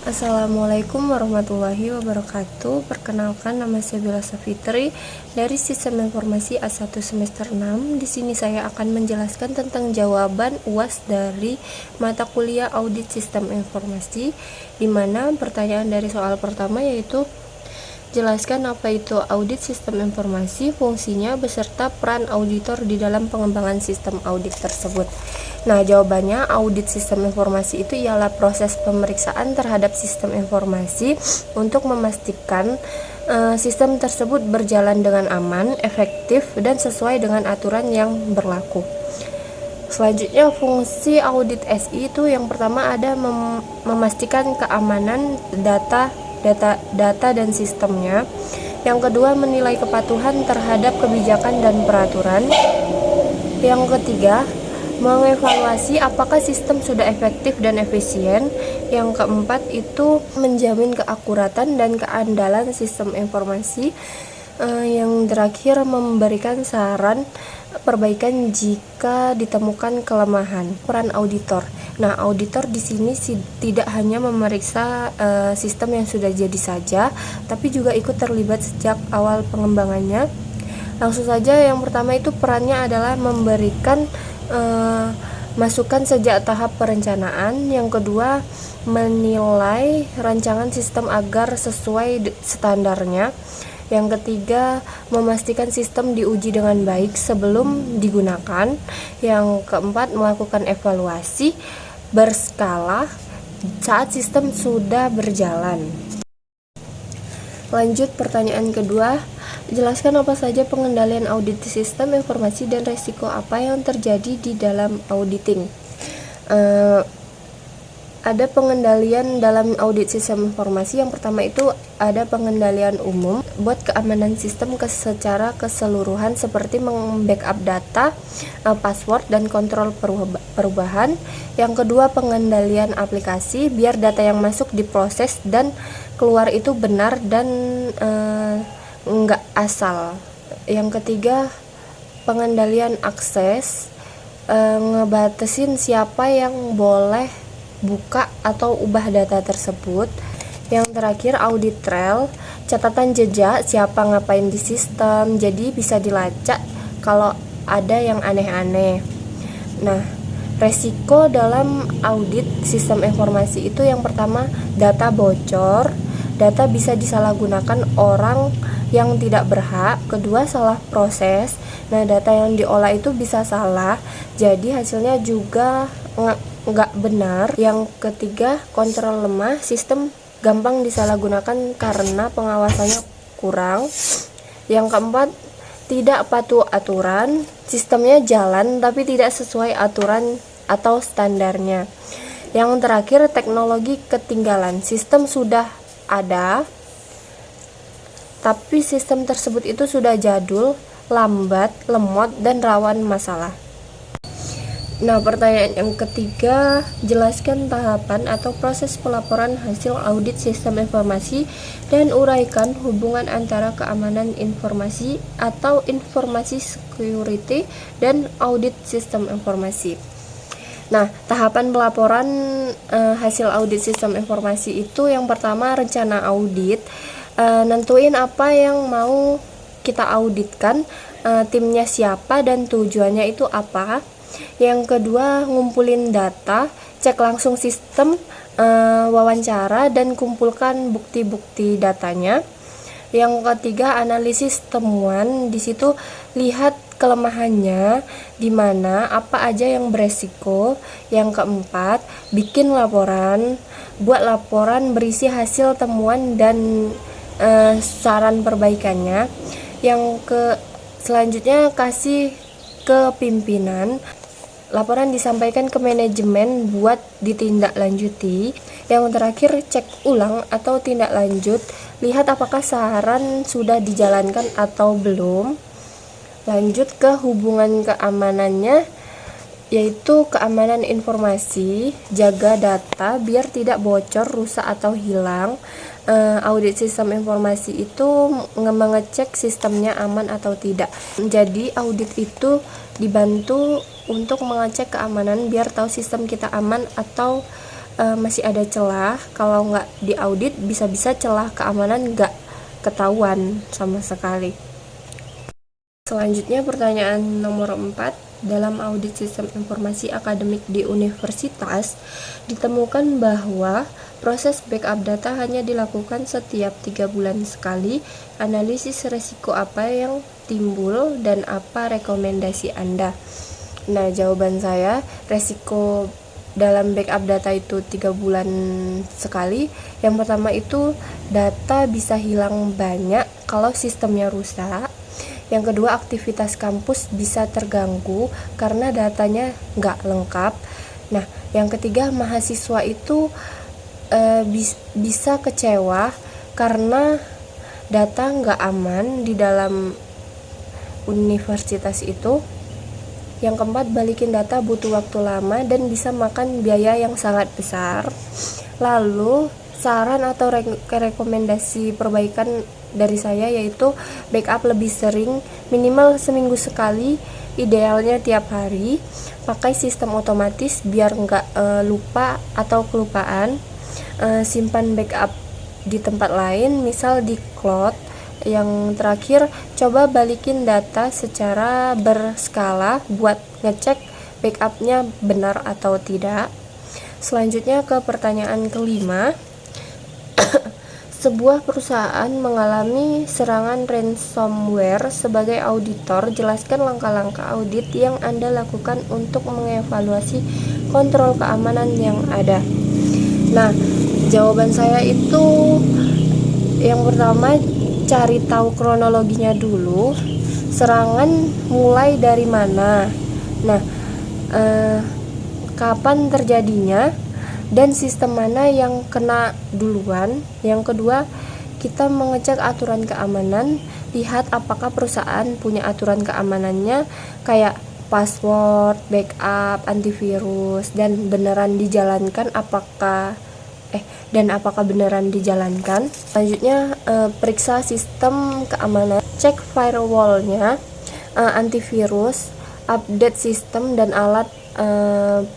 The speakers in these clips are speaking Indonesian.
Assalamualaikum warahmatullahi wabarakatuh. Perkenalkan, nama saya Bella Safitri dari Sistem Informasi A1 semester 6. Di sini saya akan menjelaskan tentang jawaban UAS dari mata kuliah Audit Sistem Informasi, di mana pertanyaan dari soal pertama yaitu jelaskan apa itu audit sistem informasi, fungsinya, beserta peran auditor di dalam pengembangan sistem audit tersebut. Nah, jawabannya audit sistem informasi itu ialah proses pemeriksaan terhadap sistem informasi untuk memastikan sistem tersebut berjalan dengan aman, efektif, dan sesuai dengan aturan yang berlaku. Selanjutnya, fungsi audit SI itu yang pertama ada memastikan keamanan data dan sistemnya. Yang kedua, menilai kepatuhan terhadap kebijakan dan peraturan. Yang ketiga, mengevaluasi apakah sistem sudah efektif dan efisien. Yang keempat itu menjamin keakuratan dan keandalan sistem informasi. Yang terakhir, memberikan saran perbaikan jika ditemukan kelemahan. Peran auditor. Nah, auditor di sini tidak hanya memeriksa sistem yang sudah jadi saja, tapi juga ikut terlibat sejak awal pengembangannya. Langsung saja, yang pertama itu perannya adalah memberikan masukan sejak tahap perencanaan. Yang kedua, menilai rancangan sistem agar sesuai standarnya. Yang ketiga, memastikan sistem diuji dengan baik sebelum digunakan. Yang keempat, melakukan evaluasi berskala saat sistem sudah berjalan. Lanjut pertanyaan kedua, jelaskan apa saja pengendalian audit sistem informasi dan resiko apa yang terjadi di dalam auditing. Ada pengendalian dalam audit sistem informasi. Yang pertama itu ada pengendalian umum buat keamanan sistem secara keseluruhan, seperti membackup data, password, dan kontrol perubahan. Yang kedua, pengendalian aplikasi biar data yang masuk diproses dan keluar itu benar dan enggak asal. Yang ketiga, pengendalian akses, ngebatasin siapa yang boleh buka atau ubah data tersebut. Yang terakhir, audit trail, catatan jejak siapa ngapain di sistem, jadi bisa dilacak kalau ada yang aneh-aneh. Nah, resiko dalam audit sistem informasi itu yang pertama, data bocor, data bisa disalahgunakan orang yang tidak berhak. Kedua, salah proses. Nah, data yang diolah itu bisa salah, jadi hasilnya juga nggak benar. Yang ketiga, kontrol lemah, sistem gampang disalahgunakan karena pengawasannya kurang. Yang keempat, tidak patuh aturan, sistemnya jalan tapi tidak sesuai aturan atau standarnya. Yang terakhir, teknologi ketinggalan, sistem sudah ada tapi sistem tersebut itu sudah jadul, lambat, lemot, dan rawan masalah. Nah, pertanyaan yang ketiga, jelaskan tahapan atau proses pelaporan hasil audit sistem informasi dan uraikan hubungan antara keamanan informasi atau informasi security dan audit sistem informasi. Nah, tahapan pelaporan hasil audit sistem informasi itu yang pertama, rencana audit, nentuin apa yang mau kita auditkan, timnya siapa dan tujuannya itu apa. Yang kedua, ngumpulin data, cek langsung sistem, wawancara dan kumpulkan bukti-bukti datanya. Yang ketiga, analisis temuan, di situ lihat kelemahannya di mana, apa aja yang beresiko. Yang keempat, bikin laporan, buat laporan berisi hasil temuan dan saran perbaikannya. Selanjutnya, kasih ke pimpinan, laporan disampaikan ke manajemen buat ditindaklanjuti. Yang terakhir, cek ulang atau tindak lanjut, lihat apakah saran sudah dijalankan atau belum. Lanjut ke hubungan keamanannya, yaitu keamanan informasi, jaga data biar tidak bocor, rusak, atau hilang. Audit sistem informasi itu mengecek sistemnya aman atau tidak. Jadi audit itu dibantu untuk mengecek keamanan biar tahu sistem kita aman atau masih ada celah. Kalau nggak diaudit, bisa-bisa celah keamanan nggak ketahuan sama sekali. Selanjutnya pertanyaan nomor 4. Dalam audit sistem informasi akademik di universitas, ditemukan bahwa proses backup data hanya dilakukan setiap 3 bulan sekali. Analisis resiko apa yang timbul dan apa rekomendasi Anda? Nah, jawaban saya, resiko dalam backup data itu 3 bulan sekali. Yang pertama itu data bisa hilang banyak kalau sistemnya rusak. Yang kedua, aktivitas kampus bisa terganggu karena datanya nggak lengkap. Nah, yang ketiga, mahasiswa itu bisa kecewa karena data nggak aman di dalam universitas itu. Yang keempat, balikin data butuh waktu lama dan bisa makan biaya yang sangat besar. Lalu, saran atau rekomendasi perbaikan dari saya yaitu backup lebih sering, minimal seminggu sekali, idealnya tiap hari. Pakai sistem otomatis biar nggak lupa atau kelupaan. Simpan backup di tempat lain, misal di cloud. Yang terakhir, coba balikin data secara berskala buat ngecek backupnya benar atau tidak. Selanjutnya ke pertanyaan kelima. Sebuah perusahaan mengalami serangan ransomware. Sebagai auditor, jelaskan langkah-langkah audit yang Anda lakukan untuk mengevaluasi kontrol keamanan yang ada. Nah, jawaban saya itu yang pertama, cari tahu kronologinya dulu. Serangan mulai dari mana? Nah, kapan terjadinya? Dan sistem mana yang kena duluan. Yang kedua, kita mengecek aturan keamanan, lihat apakah perusahaan punya aturan keamanannya kayak password, backup, antivirus, dan beneran dijalankan apakah beneran dijalankan. Selanjutnya, periksa sistem keamanan, cek firewallnya, antivirus, update sistem dan alat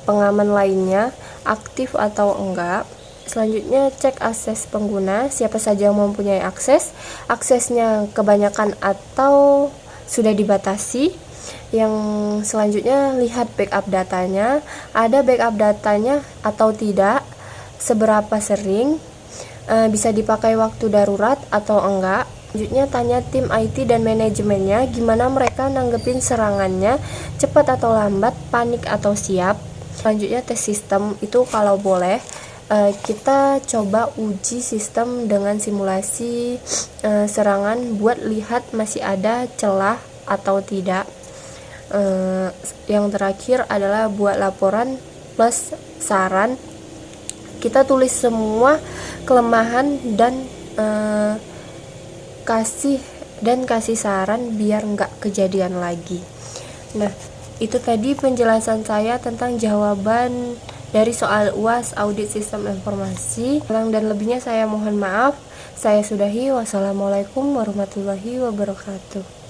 pengaman lainnya aktif atau enggak. Selanjutnya, cek akses pengguna, siapa saja yang mempunyai akses, aksesnya kebanyakan atau sudah dibatasi. Yang selanjutnya, lihat backup datanya, ada backup datanya atau tidak, seberapa sering, bisa dipakai waktu darurat atau enggak. Selanjutnya, tanya tim IT dan manajemennya gimana mereka nanggepin serangannya, cepat atau lambat, panik atau siap. Selanjutnya, tes sistem itu kalau boleh kita coba uji sistem dengan simulasi serangan buat lihat masih ada celah atau tidak. Yang terakhir adalah buat laporan plus saran. Kita tulis semua kelemahan dan kasih saran biar nggak kejadian lagi. Nah, itu tadi penjelasan saya tentang jawaban dari soal UAS Audit Sistem Informasi. Kurang dan lebihnya saya mohon maaf. Saya sudahi. Wassalamualaikum warahmatullahi wabarakatuh.